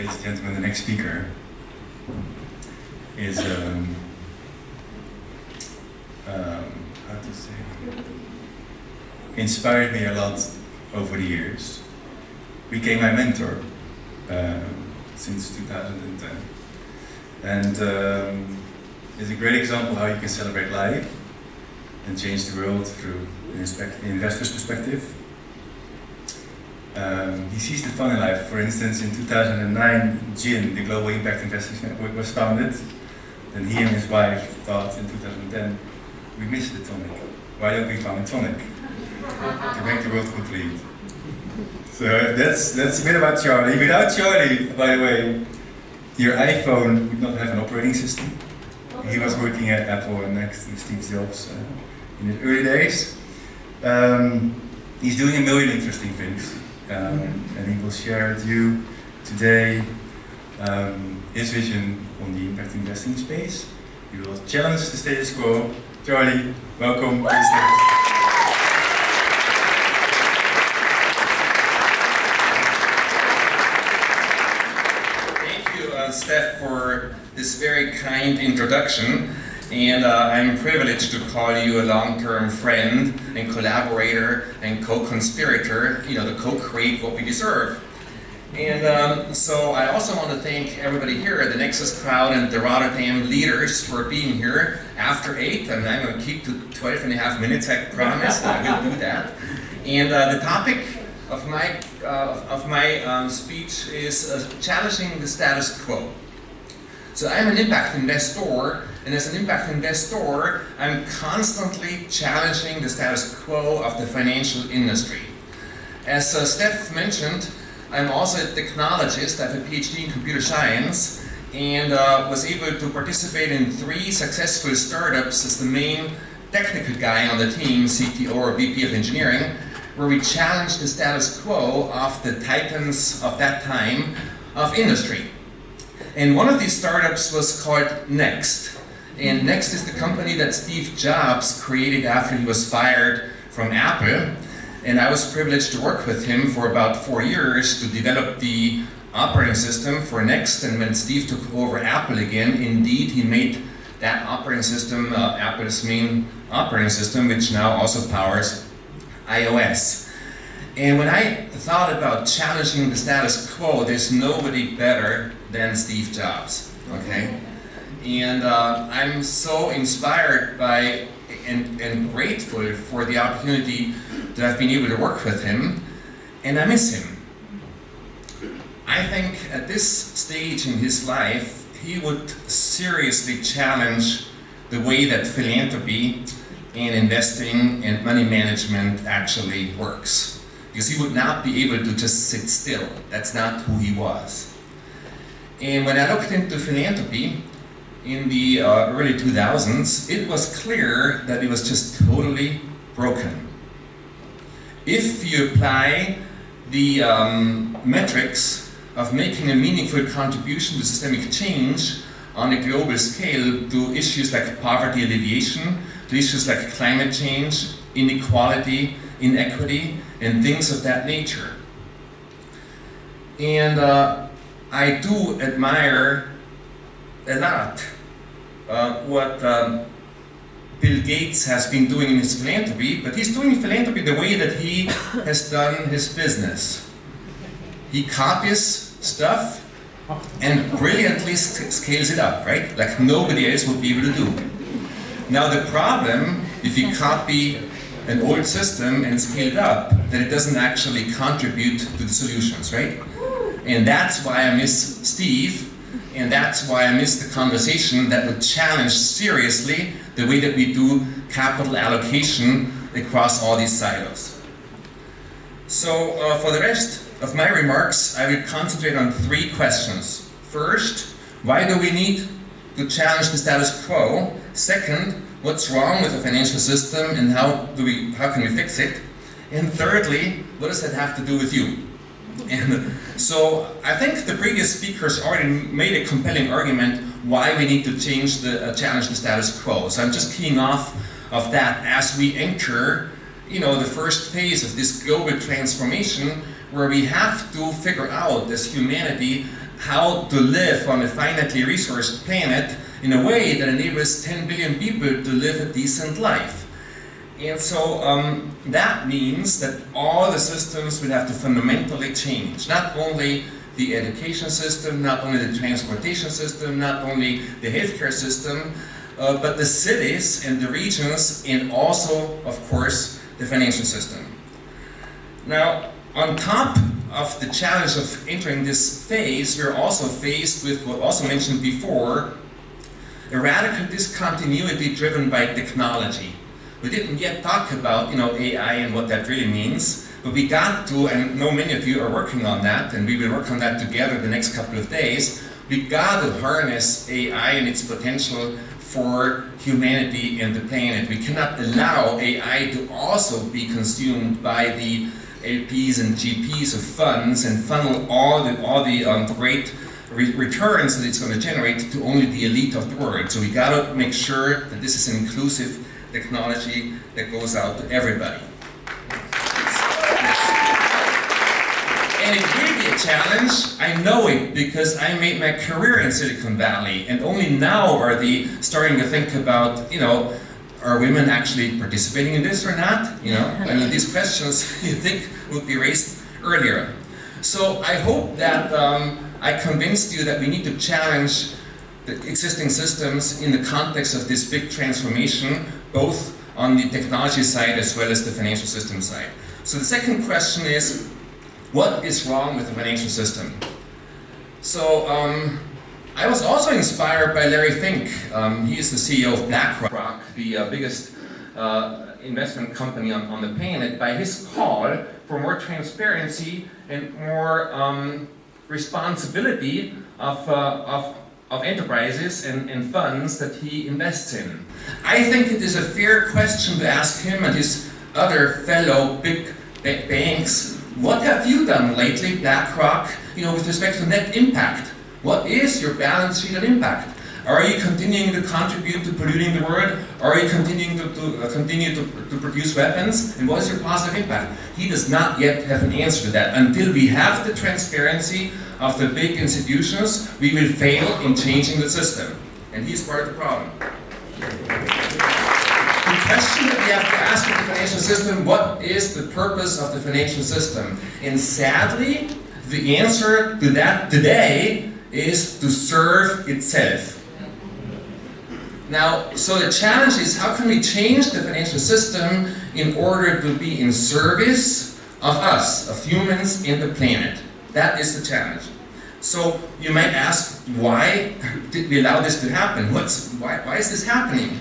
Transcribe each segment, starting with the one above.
ladies and gentlemen, the next speaker is, how to say, inspired me a lot over the years. Became my mentor since 2010. And is a great example how you can celebrate life and change the world through an investor's perspective. He sees the fun in life. For instance, in 2009, GIN, the Global Impact Investors Network, was founded. Then he and his wife thought in 2010, we missed the tonic. Why don't we found a tonic to make the world complete? So that's a bit about Charly. Without Charly, by the way, your iPhone would not have an operating system. He was working at Apple and next to Steve Jobs in his early days. He's doing a million interesting things. And he will share with you today his vision on the impact investing space. He will challenge the status quo. Charly, welcome to the stage. Thank you, Steph, for this very kind introduction. And I'm privileged to call you a long-term friend and collaborator and co-conspirator, to co-create what we deserve. And so I also want to thank everybody here, the Nexus crowd and the Rotterdam leaders for being here after 8, and I'm going to keep to 12 and a half minutes, I promise. I will do that. And the topic of my speech is challenging the status quo. So I'm an impact investor, and as an impact investor, I'm constantly challenging the status quo of the financial industry. As Steph mentioned, I'm also a technologist. I have a PhD in computer science, and was able to participate in 3 successful startups as the main technical guy on the team, CTO or VP of engineering, where we challenged the status quo of the titans of that time of industry. And one of these startups was called Next. And Next is the company that Steve Jobs created after he was fired from Apple. And I was privileged to work with him for about 4 years to develop the operating system for Next. And when Steve took over Apple again, indeed he made that operating system Apple's main operating system, which now also powers iOS. And when I thought about challenging the status quo, there's nobody better than Steve Jobs, okay? And I'm so inspired by and grateful for the opportunity that I've been able to work with him, and I miss him. I think at this stage in his life, he would seriously challenge the way that philanthropy and investing and money management actually works. Because he would not be able to just sit still. That's not who he was. And when I looked into philanthropy in the early 2000s, it was clear that it was just totally broken. If you apply the metrics of making a meaningful contribution to systemic change on a global scale to issues like poverty alleviation, to issues like climate change, inequality, inequity, and things of that nature. And I do admire a lot what Bill Gates has been doing in his philanthropy, but he's doing philanthropy the way that he has done his business. He copies stuff and brilliantly scales it up, right? Like nobody else would be able to do. Now the problem, if you copy an old system and scale it up, that it doesn't actually contribute to the solutions, right? And that's why I miss Steve, and that's why I miss the conversation that would challenge seriously the way that we do capital allocation across all these silos. So for the rest of my remarks, I will concentrate on 3 questions. First, why do we need to challenge the status quo? Second, what's wrong with the financial system and how can we fix it? And thirdly, what does that have to do with you? And so I think the previous speakers already made a compelling argument why we need to challenge the status quo. So I'm just keying off of that as we enter, the first phase of this global transformation, where we have to figure out as humanity how to live on a finitely resourced planet in a way that enables 10 billion people to live a decent life. And so that means that all the systems will have to fundamentally change. Not only the education system, not only the transportation system, not only the healthcare system, but the cities and the regions, and also, of course, the financial system. Now, on top of the challenge of entering this phase, we're also faced with what also mentioned before, a radical discontinuity driven by technology. We didn't yet talk about AI and what that really means, but we got to, and I know many of you are working on that, and we will work on that together the next couple of days. We got to harness AI and its potential for humanity and the planet. We cannot allow AI to also be consumed by the LPs and GPs of funds and funnel all the great returns that it's going to generate to only the elite of the world. So we got to make sure that this is an inclusive technology that goes out to everybody. And it will be a challenge. I know it because I made my career in Silicon Valley, and only now are they starting to think about, are women actually participating in this or not? I mean, these questions you think would be raised earlier. So I hope that I convinced you that we need to challenge the existing systems in the context of this big transformation, both on the technology side as well as the financial system side. So the second question is, what is wrong with the financial system? So I was also inspired by Larry Fink. He is the CEO of BlackRock, the biggest investment company on the planet, by his call for more transparency and more responsibility of enterprises and funds that he invests in. I think it is a fair question to ask him and his other fellow big banks, what have you done lately, BlackRock, with respect to net impact? What is your balance sheet and impact? Are you continuing to contribute to polluting the world? Are you continuing to produce weapons? And what is your positive impact? He does not yet have an answer to that. Until we have the transparency of the big institutions, we will fail in changing the system. And he's part of the problem. The question that we have to ask of the financial system, what is the purpose of the financial system? And sadly, the answer to that today is to serve itself. Now, so the challenge is, how can we change the financial system in order to be in service of us, of humans and the planet? That is the challenge. So you might ask, why did we allow this to happen? Why is this happening?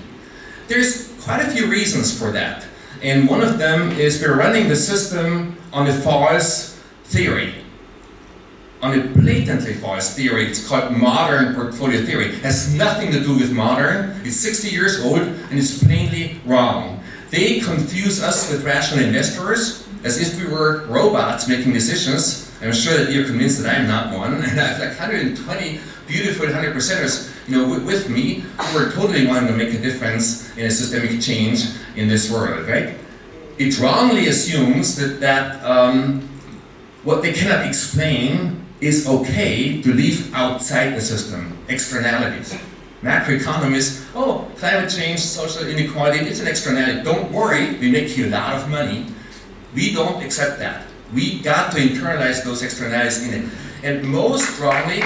There's quite a few reasons for that. And one of them is we're running the system on a false theory. On a blatantly false theory. It's called modern portfolio theory. It has nothing to do with modern. It's 60 years old and it's plainly wrong. They confuse us with rational investors as if we were robots making decisions. I'm sure that you're convinced that I'm not one. And I have like 120 beautiful 100%ers with me who are totally wanting to make a difference in a systemic change in this world, right? It wrongly assumes that what they cannot explain is okay to leave outside the system, externalities. Macroeconomists, climate change, social inequality, it's an externality. Don't worry, we make you a lot of money. We don't accept that. We got to internalize those externalities in it. And most strongly,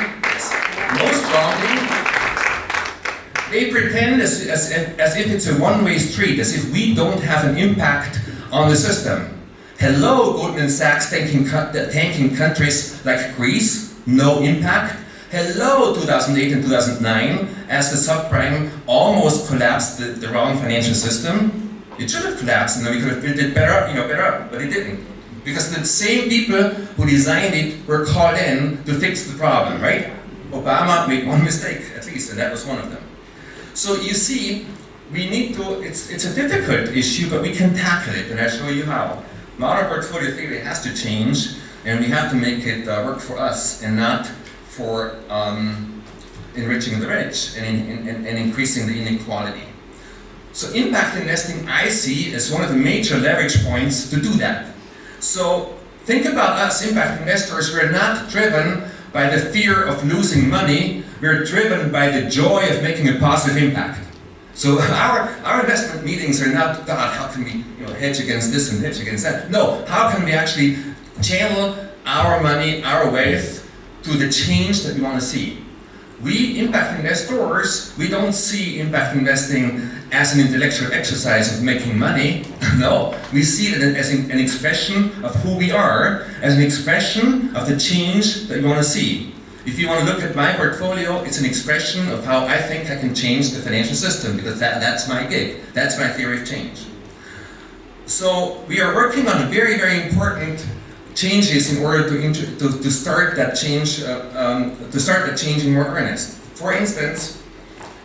they pretend as if it's a one-way street, as if we don't have an impact on the system. Hello, Goldman Sachs tanking countries like Greece, no impact. Hello, 2008 and 2009, as the subprime almost collapsed the wrong financial system. It should have collapsed, and then we could have built it better, but it didn't. Because the same people who designed it were called in to fix the problem, right? Obama made one mistake, at least, and that was one of them. So you see, we need to, it's a difficult issue, but we can tackle it, and I'll show you how. Modern portfolio theory has to change, and we have to make it work for us and not for enriching the rich and increasing the inequality. So impact investing, I see, as one of the major leverage points to do that. So think about us, impact investors. We're not driven by the fear of losing money. We're driven by the joy of making a positive impact. So our investment meetings are not, God, how can we hedge against this and hedge against that? No, how can we actually channel our money, our wealth, to the change that we want to see? We impact investors, we don't see impact investing as an intellectual exercise of making money. No, we see it as an expression of who we are, as an expression of the change that we want to see. If you want to look at my portfolio, it's an expression of how I think I can change the financial system, because that's my gig. That's my theory of change. So we are working on very, very important changes in order to start that change, in more earnest. For instance,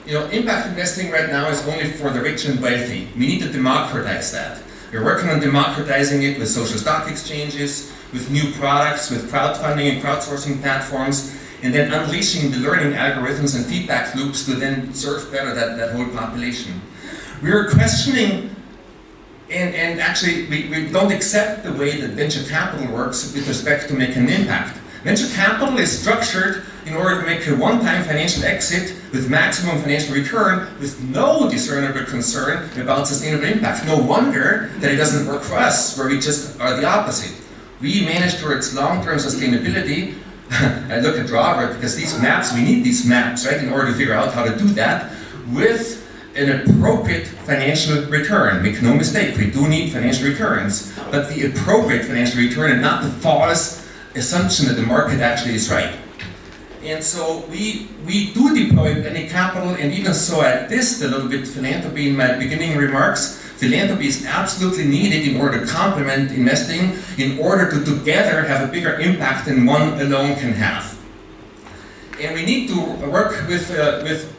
impact investing right now is only for the rich and wealthy. We need to democratize that. We're working on democratizing it with social stock exchanges, with new products, with crowdfunding and crowdsourcing platforms, and then unleashing the learning algorithms and feedback loops to then serve better that whole population. We're questioning, and actually we don't accept the way that venture capital works with respect to making an impact. Venture capital is structured in order to make a one-time financial exit with maximum financial return with no discernible concern about sustainable impact. No wonder that it doesn't work for us, where we just are the opposite. We manage towards long-term sustainability. I look at Robert, because these maps, we need these maps, right, in order to figure out how to do that with an appropriate financial return. Make no mistake, we do need financial returns, but the appropriate financial return and not the false assumption that the market actually is right. And so we do deploy any capital, and even so I dissed a little bit philanthropy in my beginning remarks. Philanthropy is absolutely needed in order to complement investing, in order to together have a bigger impact than one alone can have. And we need to work with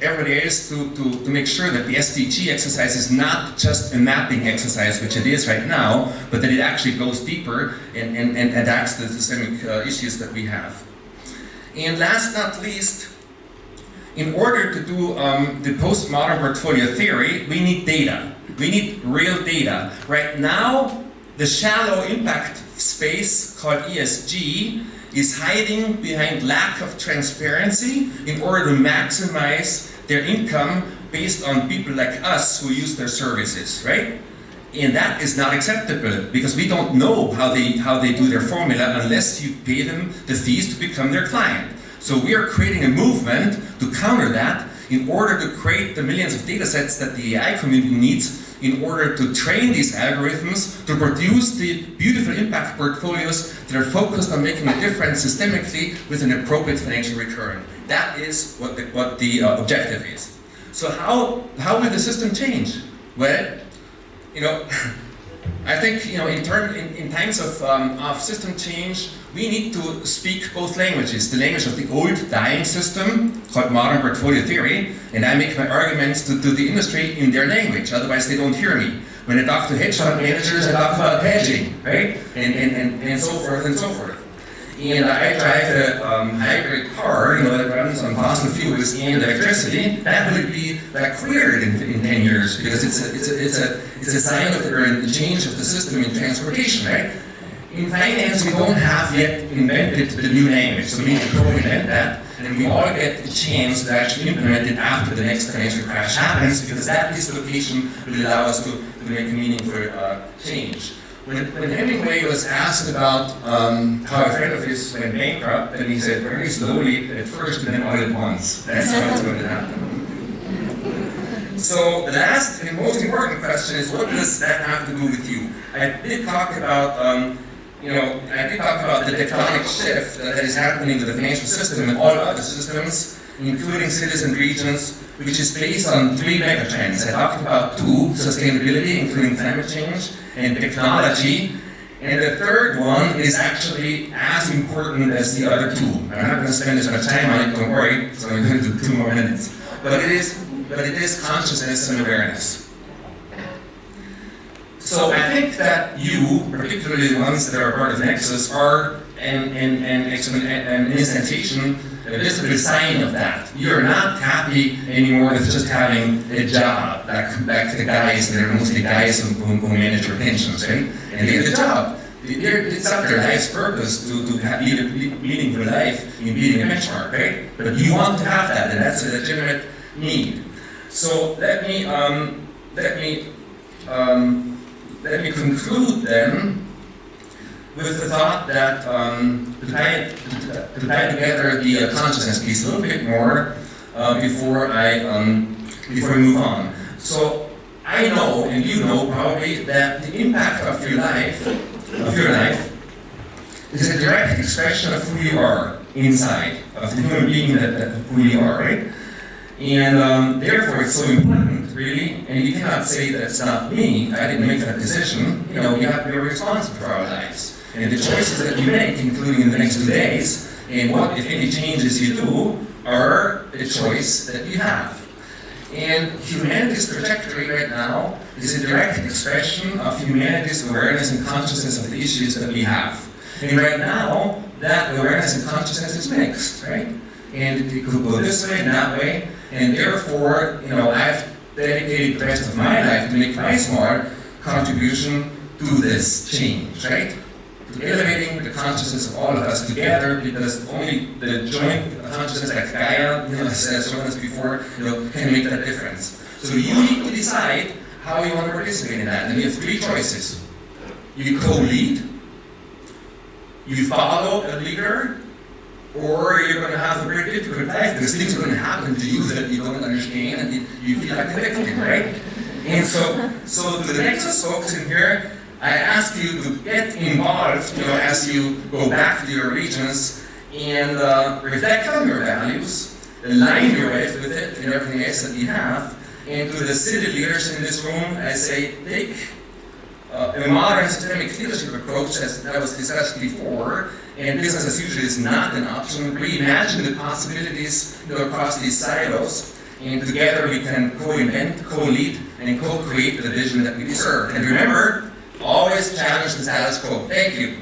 everybody else to make sure that the SDG exercise is not just a mapping exercise, which it is right now, but that it actually goes deeper and attacks the systemic issues that we have. And last but not least, in order to do the postmodern portfolio theory, we need data. We need real data. Right now, the shallow impact space called ESG is hiding behind lack of transparency in order to maximize their income based on people like us who use their services, right? And that is not acceptable, because we don't know how they do their formula unless you pay them the fees to become their client. So we are creating a movement to counter that in order to create the millions of data sets that the AI community needs in order to train these algorithms to produce the beautiful impact portfolios that are focused on making a difference systemically with an appropriate financial return. That is what the objective is. So how will the system change? Well, I think in times of system change, we need to speak both languages. The language of the old dying system, called modern portfolio theory, and I make my arguments to the industry in their language, otherwise they don't hear me. When I talk to hedge fund managers, I talk about hedging, right? And so forth and so forth. And I drive a hybrid car, that runs on fossil fuels and electricity. That will be like weird in 10 years, because it's a sign of the change of the system in transportation, right? In finance, we don't have yet invented the new language, so we need to co-invent that, and we all get the chance to actually implement it after the next financial crash happens, because that dislocation will allow us to make a meaningful change. When Hemingway was asked about how a friend of his went bankrupt, and he said, very slowly at first and then all at once. That's how it's going to happen. So the last and most important question is, what does that have to do with you? I did talk about the tectonic shift that is happening to the financial system and all other systems, including cities and regions, which is based on 3 megatrends. I talked about 2, sustainability, including climate change, and technology. And the third one is actually as important as the other 2. I'm not going to spend as much time on it, don't worry, so I'm going to do 2 more minutes. But it is consciousness and awareness. So I think that you, particularly the ones that are part of Nexus, are an instantation, a visible sign of that. You're not happy anymore with just having a job, back to the guys, and they're mostly guys who manage your pensions, right? And they have a job. it's not their life's purpose to have lead a meaningful life in beating a benchmark, right? But you want to have that, and that's a legitimate need. So let me conclude then with the thought that to tie together the consciousness piece a little bit more before we move on. So I know, and you know probably, that the impact of your life is a direct expression of who you are inside, of the human being that who you are, right? And therefore it's so important, really, and you cannot say that it's not me, I didn't make that decision. You know, we're responsible for our lives. And the choices that you make, including in the next 2 days, and what, if any, changes you do, are a choice that you have. And humanity's trajectory right now is a direct expression of humanity's awareness and consciousness of the issues that we have. And right now, that awareness and consciousness is mixed, right? And it could go this way and that way, and therefore, you know, I've dedicated the rest of my life to make my small contribution to this change, right? To elevating the consciousness of all of us together, because only the joint consciousness, like Gaia, you know, has shown us before, you know, can make that difference. So you need to decide how you want to participate in that. And you have 3 choices. You co-lead, you follow a leader, or you're going to have a very difficult life because things are going to happen to you that you don't understand and you feel like a victim, right? And so to the Nexus folks in here, I ask you to get involved, you know, as you go back to your regions and reflect on your values, align your life with it and everything else that you have. And to the city leaders in this room, I say, take a modern systemic leadership approach, as that was discussed before, and business as usual is not an option. Reimagine the possibilities, you know, across these silos, and together we can co-invent, co-lead, and co-create the vision that we deserve. And remember, always challenge the status quo. Thank you.